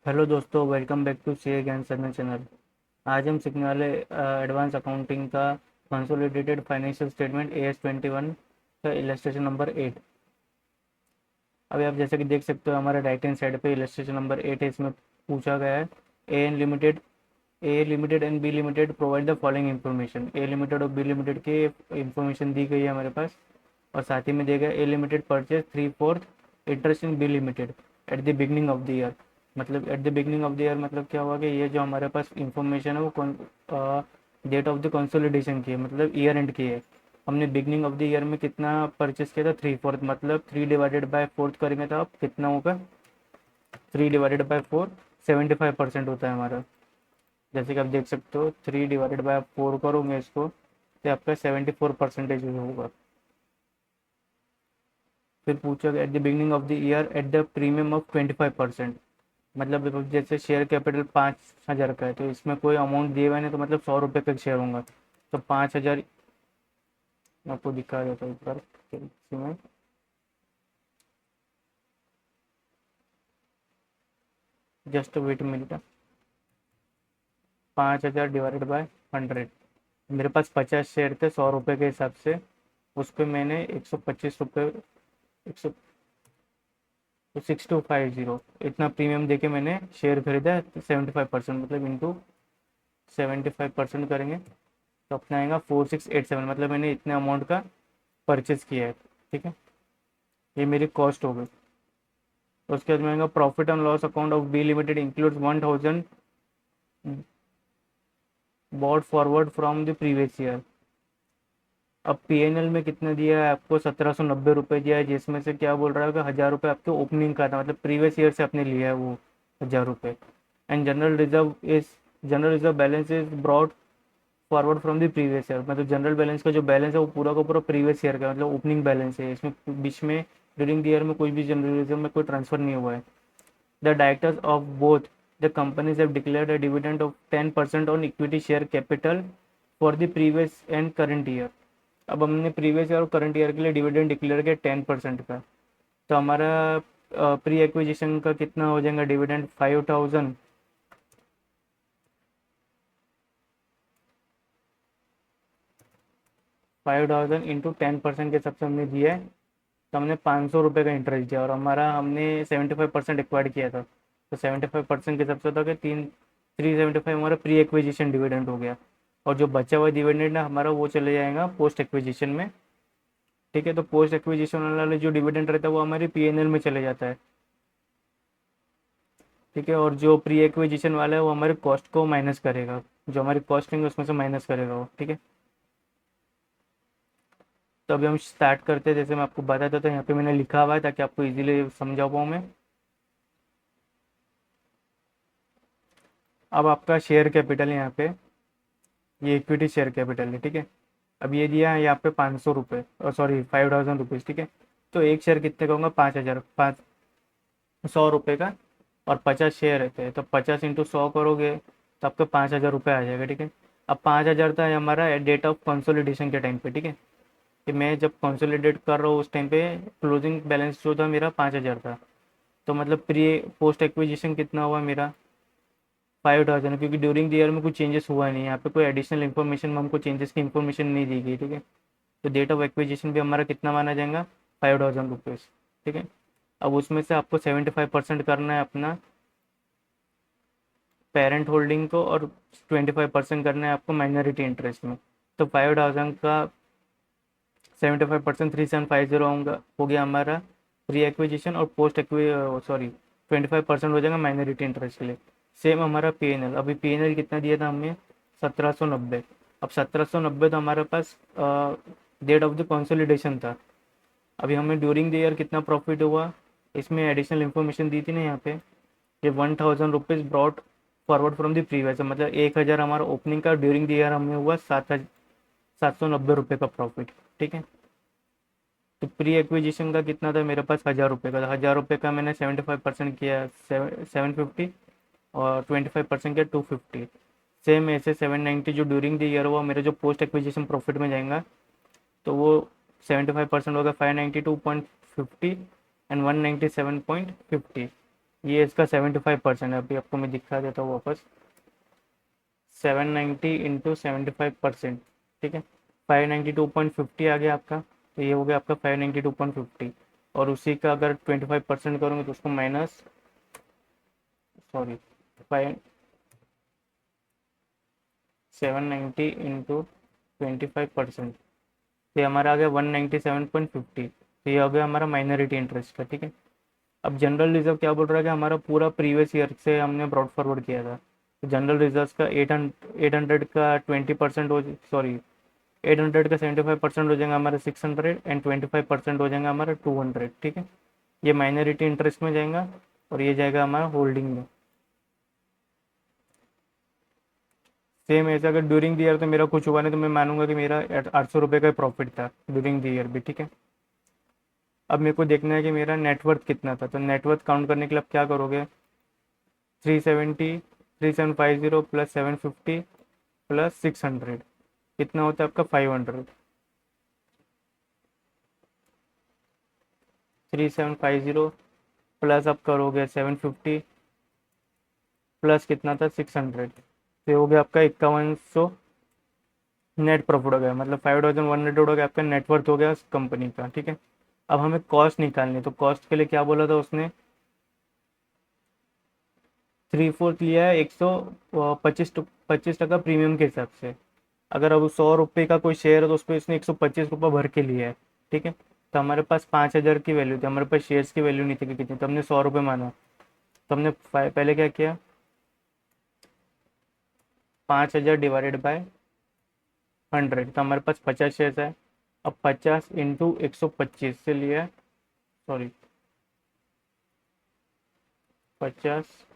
Hello दोस्तों, welcome back to सी ज्ञान Sarna channel. आज हम सीखने वाले एडवांस अकाउंटिंग का कंसोलिडेटेड फाइनेंशियल स्टेटमेंट AS21 का इलस्ट्रेशन नंबर 8। अभी आप जैसे कि देख सकते हो, हमारे राइट हैंड साइड पे इलस्ट्रेशन नंबर 8 है। इसमें पूछा गया है A limited and B limited provide the following information. A limited और बी लिमिटेड की इन्फॉर्मेशन दी गई है हमारे पास, और साथ ही में दिया गया A limited purchase 3/4 interest in B limited at the beginning of the year. मतलब at the beginning of the year मतलब क्या हुआ कि ये जो हमारे पास इंफॉर्मेशन है वो डेट ऑफ द कंसोलिडेशन की है, मतलब ईयर एंड की है। हमने बिगनिंग ऑफ द ईयर में कितना परचेस किया था, 3/4, मतलब 3/4 करेंगे तो आप कितना होगा, 3/4 75% होता है हमारा। जैसे कि आप देख सकते हो, 3/4 करोगे इसको तो आपका 74% होगा। फिर पूछोगे eight the beginning of the year at the premium of 25%। मतलब अब जैसे शेयर कैपिटल 5,000 का है, तो इसमें कोई अमाउंट दिए हुए नहीं, तो मतलब 100 रुपये का शेयर होगा। तो 5,000 आपको दिखा देता हूँ ऊपर इसी में। Just wait minute. 5,000 divided by 100। मेरे पास 50 शेयर थे 100 रुपये के हिसाब से। उस पर मैंने 125 रुपये, 100 6250 इतना प्रीमियम देके मैंने शेयर खरीदा है। 75% मतलब इंटू 75% करेंगे तो अपना आएगा 4687। मतलब मैंने इतने अमाउंट का परचेज किया है। ठीक है, ये मेरी कॉस्ट हो गई। तो उसके बाद में profit and loss account of B limited includes 1000 brought forward from the previous year. अब पीएनएल में कितना दिया है आपको, 1790 रुपये दिया है, जिसमें से क्या बोल रहा है कि 1000 रुपये आपके ओपनिंग का था, मतलब प्रीवियस ईयर से आपने लिया है वो 1000 रुपये। And general reserve balance is brought forward from the previous year. मतलब जनरल बैलेंस का जो बैलेंस है वो पूरा का पूरा प्रीवियस ईयर का, मतलब ओपनिंग बैलेंस है। इसमें बीच में ड्यूरिंग द ईयर में कोई भी जनरल रिजर्व में कोई ट्रांसफर नहीं हुआ है। The directors of both the companies have declared a dividend of 10% on equity share capital for the previous and current year. अब हमने प्रीवियस ईयर और करंट ईयर के लिए डिविडेंड डिक्लेयर किया 10% का। तो हमारा प्री एक्विजिशन का कितना हो जाएगा डिविडेंड, 5,000। 5,000 इंटू 10% के हिसाब से हमने दिया है। तो हमने 500 रुपये का इंटरेस्ट दिया, और हमने 75% एक्वायर्ड किया था। तो 75% के हिसाब से होता कि 375 हमारा प्री एक्विजिशन डिविडेंड हो गया। और जो बचा हुआ डिविडेंड है हमारा वो चले जाएगा पोस्ट एक्विजिशन में। ठीक है, तो पोस्ट एक्विजिशन वाला जो डिविडेंड रहता है वो हमारे पीएनएल में चले जाता है। ठीक है, और जो प्री एक्विजिशन वाला है वो हमारे कॉस्ट को माइनस करेगा, जो हमारी कॉस्ट है उसमें से माइनस करेगा वो। ठीक है, तो अभी हम स्टार्ट करते हैं। जैसे मैं आपको बताता था, यहाँ पे मैंने लिखा हुआ है ताकि आपको इजीली समझा पाऊँ मैं। अब आपका शेयर कैपिटल है यहाँ पे, ये इक्विटी शेयर कैपिटल है। ठीक है, अब ये दिया है यहाँ पे 500 रुपये, सॉरी 5,000 रुपीज़। ठीक है, तो एक शेयर कितने का होगा, 5,000, 100 रुपये का। और 50 शेयर रहते हैं, तो 50 × 100 करोगे तो आपका 5,000 रुपये आ जाएगा। ठीक है, अब 5,000 था हमारा डेट ऑफ कंसोलिडेशन के टाइम पे। ठीक है, कि मैं जब कंसोलिडेट कर रहा हूँ उस टाइम पे क्लोजिंग बैलेंस जो था मेरा 5,000 था। तो मतलब प्री पोस्ट एक्विजिशन कितना हुआ मेरा, 5,000, क्योंकि ड्यूरिंग द ईयर में कुछ चेंजेस हुआ नहीं, यहाँ पे कोई एडिशनल इन्फॉर्मेशन में हमको चेंजेस की इन्फॉर्मेशन नहीं दी गई। ठीक है, तो डेट ऑफ एक्विजिशन भी हमारा कितना माना जाएगा, 5,000 रुपीज़। ठीक है, अब उसमें से आपको 75% करना है अपना पेरेंट होल्डिंग को, और 25% करना है आपको माइनॉरिटी इंटरेस्ट में। तो 5,000 का 75% 3,750 होगा, हो गया हमारा प्री एक्विजिशन। और पोस्ट एक्वि सॉरी 25% हो जाएगा माइनॉरिटी इंटरेस्ट के लिए। सेम हमारा पीएनएल, अभी पीएनएल कितना दिया था हमने, 1,790। अब 1,790 तो हमारे पास डेट ऑफ द कंसोलिडेशन था। अभी हमें ड्यूरिंग द ईयर कितना प्रॉफिट हुआ, इसमें एडिशनल इन्फॉर्मेशन दी थी ना यहाँ पे, ये 1,000 rupees brought forward from the previous, मतलब 1,000 हमारा ओपनिंग का, ड्यूरिंग द ईयर हमें हुआ 790 रुपये का प्रॉफिट। ठीक है, तो प्री एक्विजिशन का कितना था मेरे पास, 1,000 रुपये का था। 1,000 रुपये का मैंने 75% किया, 750, और 25% किया 250। सेम ऐसे 790 जो ड्यूरिंग द ईयर हुआ मेरे, जो पोस्ट एक्विजिशन प्रॉफिट में जाएगा, तो वो 75% होगा 592.50 एंड 197.50। ये इसका 75% है। अभी आपको मैं दिखा देता हूँ वापस। 790 इंटू 75%, ठीक है, 592.50 आ गया आपका। तो ये हो गया आपका 592.50। और उसी का अगर 25% करूँगा तो उसको माइनस, सॉरी, फाइव 790 इंटू 25%, ये हमारा आ गया 197.50। तो ये हो गया हमारा माइनॉरिटी इंटरेस्ट का, ठीक है। अब जनरल रिजर्व क्या बोल रहा है कि हमारा पूरा प्रीवियस ईयर से हमने ब्रॉड फॉरवर्ड किया था। तो जनरल रिजर्व का 800 का 20% हो, सॉरी, 800 का 75% हो जाएगा हमारा 600, एंड 25% हो जाएगा हमारा 200, ठीक है। ये माइनॉरिटी इंटरेस्ट में जाएगा और ये जाएगा हमारा होल्डिंग में। सेम ऐसे अगर ड्यूरिंग द ईयर तो मेरा कुछ हुआ नहीं तो मैं मानूंगा कि मेरा 800 रुपये का प्रॉफिट था ड्यूरिंग द ईयर भी, ठीक है। अब मेरे को देखना है कि मेरा नेटवर्थ कितना था। तो नेटवर्थ काउंट करने के लिए आप क्या करोगे, 3750 प्लस 750 प्लस 600 कितना होता है आपका 500। 3750 प्लस आप करोगे 750 प्लस कितना था 600, तो हो गया आपका 5100 नेट प्रॉफिट हो गया, मतलब 5100 हो गया आपका नेटवर्थ हो गया उस कंपनी का, ठीक है। अब हमें कॉस्ट निकालनी है, तो कॉस्ट के लिए क्या बोला था उसने, 3/4 लिया है 125% प्रीमियम के हिसाब से। अगर अब 100 रुपये का कोई शेयर है तो उस पर इसने 125 रुपये भर के लिया है, ठीक है। तो हमारे पास 5,000 की वैल्यू थी, हमारे पास शेयर्स की वैल्यू नहीं थी कि कितनी, तो हमने 100 रुपये माना। तो हमने पहले क्या किया, 5,000 डिवाइडेड बाय 100, तो हमारे पास 50 शेयर्स है। अब 50 इंटू 125 से लिया, सॉरी, 50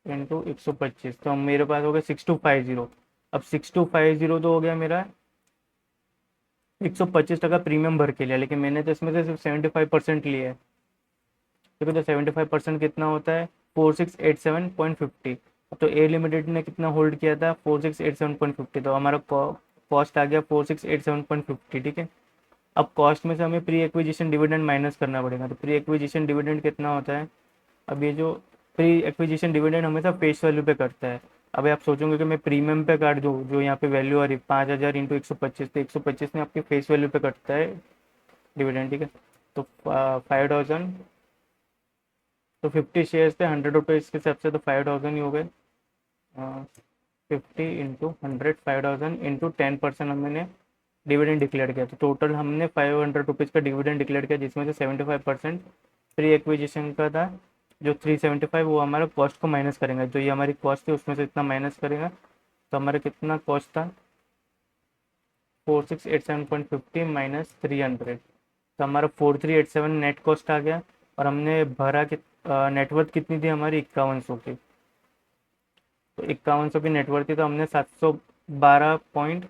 इंटू 125, तो मेरे पास हो गया 6250। अब 6250 तो हो गया मेरा 125% प्रीमियम भर के लिया, लेकिन मैंने तो इसमें से सिर्फ 75% लिया है। देखो तो 75% कितना होता है, 4687.50। तो ए लिमिटेड ने कितना होल्ड किया था, 4687.50, तो हमारा कॉस्ट आ गया 4687.50, ठीक है। अब कॉस्ट में से हमें प्री एक्विजिशन डिविडेंड माइनस करना पड़ेगा। तो प्री एक्विजिशन डिविडेंड कितना होता है, अब ये जो प्री एक्विजिशन डिविडेंड हमेशा फेस वैल्यू पे करता है। अभी आप सोचोगे कि मैं प्रीमियम पे काट दूँ, जो यहाँ पे वैल्यू आ रही 5,000 इंटू 125, तो 125 में आपके फेस वैल्यू पे कटता है डिविडेंड, ठीक है। तो 5,000, तो 50 शेयर्स थे 100 रुपये के हिसाब से, तो 5,000 ही हो गए। 50 इंटू 100, 5,000 इंटू 10% हमने डिविडेंड डिक्लेयर किया, तो टोटल हमने 500 रुपीज़ का डिविडेंड डिक्लेयर किया, जिसमें से 75% प्री एक्विजिशन का था। जो 375 वो हमारे कॉस्ट को माइनस करेंगे, जो ये हमारी कॉस्ट थी उसमें से इतना माइनस करेगा। तो हमारा कितना कॉस्ट था, 4687.50 माइनस 300, तो हमारा 4387 नेट कॉस्ट आ गया। और हमने भरा कि नेटवर्थ कितनी थी हमारी, 5100 की। तो 5100 की नेटवर्थ थी, तो हमने 712 पॉइंट,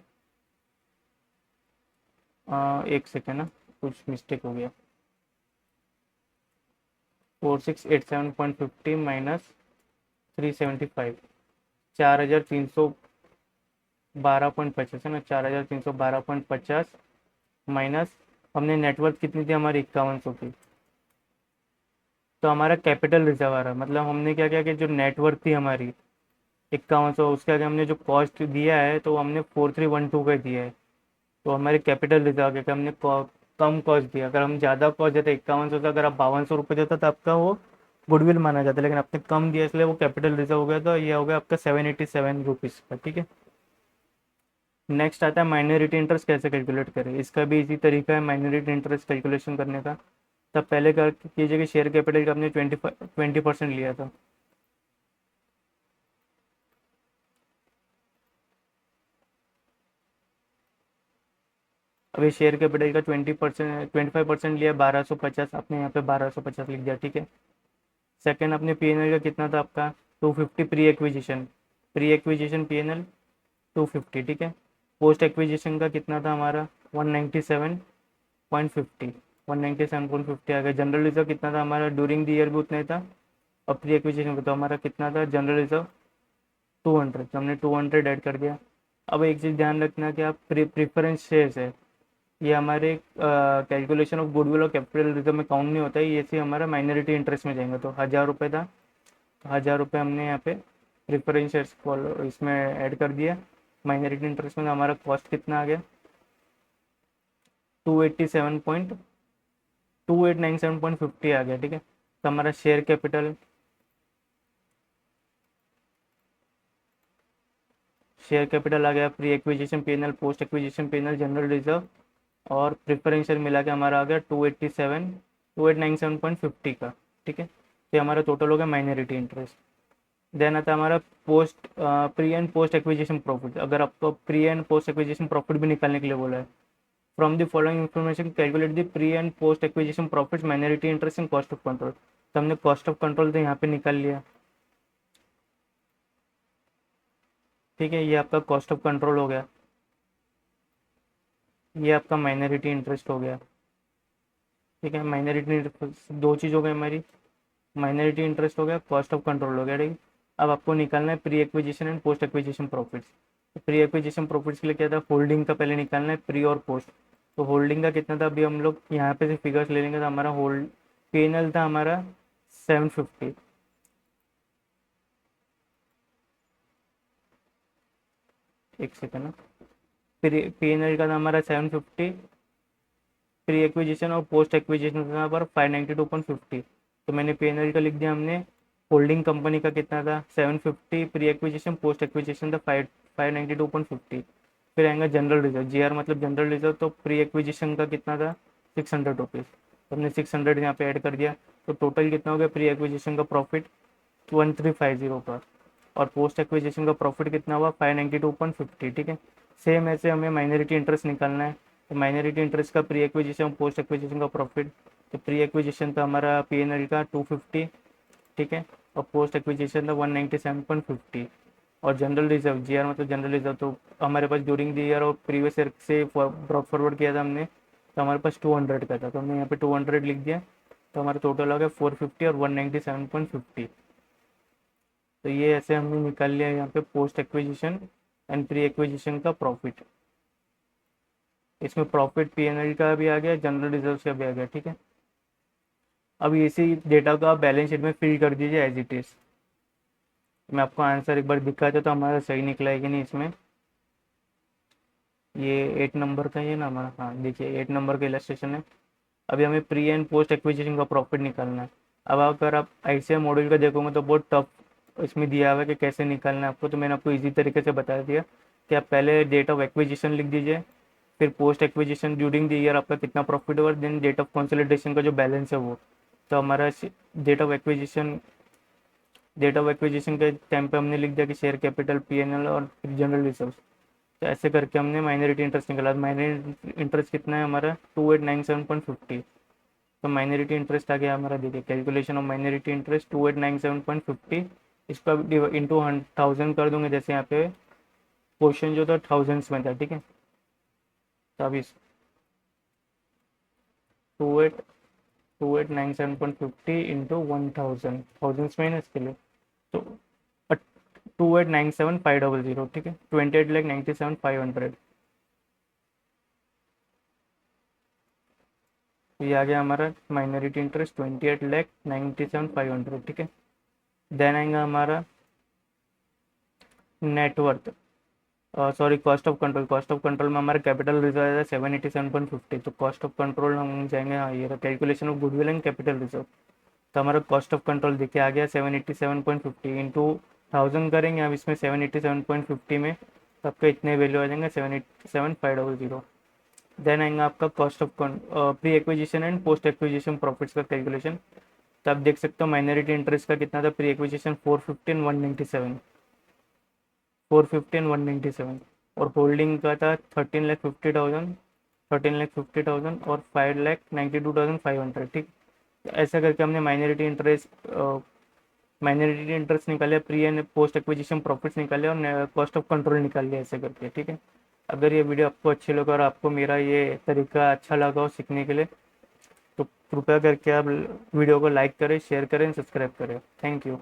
एक सेकेंड ना, कुछ मिस्टेक हो गया, 4687.50 माइनस 375, 4,312.50 है ना, 4,312.50 माइनस, हमने नेटवर्थ कितनी थी हमारी 5100 की। तो हमारा कैपिटल रिजर्व आ रहा है, मतलब हमने क्या किया कि जो नेटवर्थ थी हमारी 5100, उसके आगे हमने जो कॉस्ट दिया है तो हमने 4312 का दिया है। तो हमारे कैपिटल रिजर्व आ गया कि हमने कम कॉस्ट दिया। अगर हम ज़्यादा कॉस्ट देते 5100 से, अगर आप 5200 रुपये देता तो आपका वो गुडविल माना जाता, लेकिन आपने कम दिया इसलिए वो कैपिटल रिजर्व हो गया। तो ये हो गया आपका 787 रुपीज़ का, ठीक है। नेक्स्ट आता है माइनॉरिटी इंटरेस्ट कैसे कैलकुलेट करें। इसका भी इसी तरीका है माइनॉरिटी इंटरेस्ट कैलकुलेशन करने का। तब पहले कर कीजिए कि शेयर कैपिटल का आपने 20% लिया था। अभी शेयर कैपिटल का 25% लिया, 1250, आपने यहाँ पे 1250 लिख दिया, ठीक है। सेकंड अपने पीएनएल का कितना था आपका, 250 प्री एक्विजिशन पीएनएल 250, ठीक है। पोस्ट एक्विजिशन का कितना था हमारा 197.50, 197.50 आ गया। जनरल रिजर्व कितना था हमारा, ड्यूरिंग द ईयर भी उतना ही था। और प्री एक्विजिशन का तो हमारा कितना था जनरल रिजर्व 200, तो हमने 200 ऐड कर दिया। अब एक चीज़ ध्यान रखना कि आप प्रेफरेंस शेयर्स है, ये हमारे कैलकुलेशन ऑफ गुडविल और कैपिटल रिजर्व में काउंट नहीं होता है, ये से हमारा माइनॉरिटी इंटरेस्ट में जाएंगे। तो 1000 रुपये था, तो 1000 रुपये हमने यहाँ पे प्रिफरेंस शेयर्स फॉलो इसमें ऐड कर दिया। माइनॉरिटी इंटरेस्ट में हमारा कॉस्ट कितना आ गया, 2897.50 आ गया। ठीक है, तो हमारा शेयर कैपिटल आ गया, pre acquisition PNL, post acquisition PNL, general reserve और प्रिफरेंशियल मिला के हमारा आ गया 2897.50 का। ठीक है, तो हमारा टोटल हो गया माइनॉरिटी इंटरेस्ट। देन आता है हमारा post pre and post acquisition profit. अगर आपको pre and post acquisition profit भी निकालने के लिए बोला है, from the following information calculate the pre and post acquisition profit, minority interest and cost of control. तो हमने कॉस्ट ऑफ कंट्रोल तो यहाँ पे निकाल लिया। ठीक है, ये आपका कॉस्ट ऑफ कंट्रोल हो गया, ये आपका माइनॉरिटी इंटरेस्ट हो गया। ठीक है, माइनॉरिटी दो चीज़ हो गई हमारी, माइनॉरिटी इंटरेस्ट हो गया, कॉस्ट ऑफ कंट्रोल हो गया। ठीक है, अब आपको निकालना है pre acquisition and post acquisition profits. Pre acquisition profits के लिए क्या था, होल्डिंग का पहले निकालना है, प्री और पोस्ट। तो होल्डिंग का कितना था, अभी हम लोग यहाँ पे से फिगर्स ले लेंगे। तो हमारा होल्ड पीएनएल था हमारा 750। एक सेकेंड ना, पीएनएल का था हमारा 750, प्री एक्विजिशन और पोस्ट एक्विजिशन था पर 592.50। तो मैंने पीएनएल का लिख दिया हमने। होल्डिंग कंपनी का कितना था 750, प्री एक्विजिशन पोस्ट एक्विजिशन था 592.50। फिर आएगा जनरल रिजर्व, जीआर मतलब जनरल रिजर्व। तो प्री एक्विजिशन का कितना था 600 रुपीज़, तो हमने 600 यहाँ पे ऐड कर दिया। तो टोटल कितना हो गया प्री एक्विजिशन का प्रॉफिट 1350 का, और पोस्ट एक्विजिशन का प्रॉफिट कितना हुआ 592.50। ठीक है, सेम ऐसे हमें माइनॉरिटी इंटरेस्ट निकालना है। तो माइनॉरिटी इंटरेस्ट का प्री एक्विजिशन पोस्ट एक्विजिशन का प्रॉफिट, तो प्री एक्विजिशन था हमारा पीएनएल का 250। ठीक है, और पोस्ट एक्विजिशन था 197.50। और जनरल रिजर्व जीआर मतलब जनरल रिजर्व, तो हमारे पास ड्यूरिंग द ईयर और प्रीवियस ईयर से ब्रॉक फॉरवर्ड किया था हमने, तो हमारे पास 200 का था, तो हमने यहाँ पे 200 लिख दिया। तो हमारा टोटल हो गया 450 और 197.50। तो ये ऐसे हमने निकाल लिया यहाँ पे post acquisition and pre acquisition का प्रॉफिट। इसमें प्रॉफिट पीएनएल का भी आ गया, जनरल रिजर्व का भी आ गया। ठीक है, अब इसी डेटा को आप बैलेंस शीट में फिल कर दीजिए एज इट इज़। मैं आपको आंसर एक बार दिखा देता तो हमारा सही निकला है कि नहीं। इसमें ये 8 नंबर का ये ना हमारा, हाँ देखिए 8 नंबर का इलस्ट्रेशन है। अभी हमें प्री एंड पोस्ट एक्विजिशन का प्रॉफिट निकालना है। अब अगर आप आईसीआई मॉड्यूल का देखोगे तो बहुत टफ इसमें दिया हुआ है कि कैसे निकालना है आपको। तो मैंने आपको इजी तरीके से बता दिया कि आप पहले डेट ऑफ एक्विजिशन लिख दीजिए, फिर post acquisition during the year आपका कितना प्रॉफिट हुआ, देन डेट ऑफ कंसोलिडेशन का जो बैलेंस है वो। तो हमारा डेट ऑफ एक्विजिशन के टाइम पे हमने लिख दिया कि शेयर कैपिटल, पीएनएल और जनरल रिजर्व। तो ऐसे करके हमने माइनॉरिटी इंटरेस्ट निकाला। माइनॉरिटी इंटरेस्ट कितना है हमारा 2897.50। तो माइनॉरिटी इंटरेस्ट आ गया हमारा, देखिए कैलकुलेशन ऑफ माइनॉरिटी इंटरेस्ट 2897.50। इसको इंटू 1000 कर दूंगे, जैसे यहाँ पे क्वेश्चन जो था थाउजेंड्स में था। ठीक है, तो अभी 2897.50 इंटू 1000 थाउजेंड्स में है ना इसके लिए, तो 2897,500। ठीक है, 28,97,500। ये आ गया हमारा माइनॉरिटी इंटरेस्ट 28,97,500। ठीक है, देन आएगा हमारा net worth, sorry cost of control. Cost of control में हमारा कैपिटल रिजर्व है 787.50। तो कॉस्ट ऑफ कंट्रोल हम जाएंगे, हाँ ये calculation of goodwill and capital reserve. तो हमारा कॉस्ट ऑफ कंट्रोल देखिए आ गया 787.50 इंटू 1000 करेंगे अब इसमें 787.50 में, तो आपका इतने वैल्यू आ जाएंगे 787,500। देन आएगा आपका cost of pre acquisition and post acquisition profits का कैलकुलेशन। तो आप देख सकते हो माइनॉरिटी इंटरेस्ट का कितना था प्री एक्विजिशन 450 और होल्डिंग का था 13,50,000, 13,50,000 और 5,92,500। ठीक, ऐसा करके हमने माइनॉरिटी इंटरेस्ट निकाले, pre and post acquisition profits निकाले और कॉस्ट ऑफ कंट्रोल निकाल लिया ऐसे करके। ठीक है, अगर ये वीडियो आपको अच्छी लगा और आपको मेरा ये तरीका अच्छा लगा हो सीखने के लिए, तो कृपया करके आप वीडियो को लाइक करें, शेयर करें, सब्सक्राइब करें। Thank you.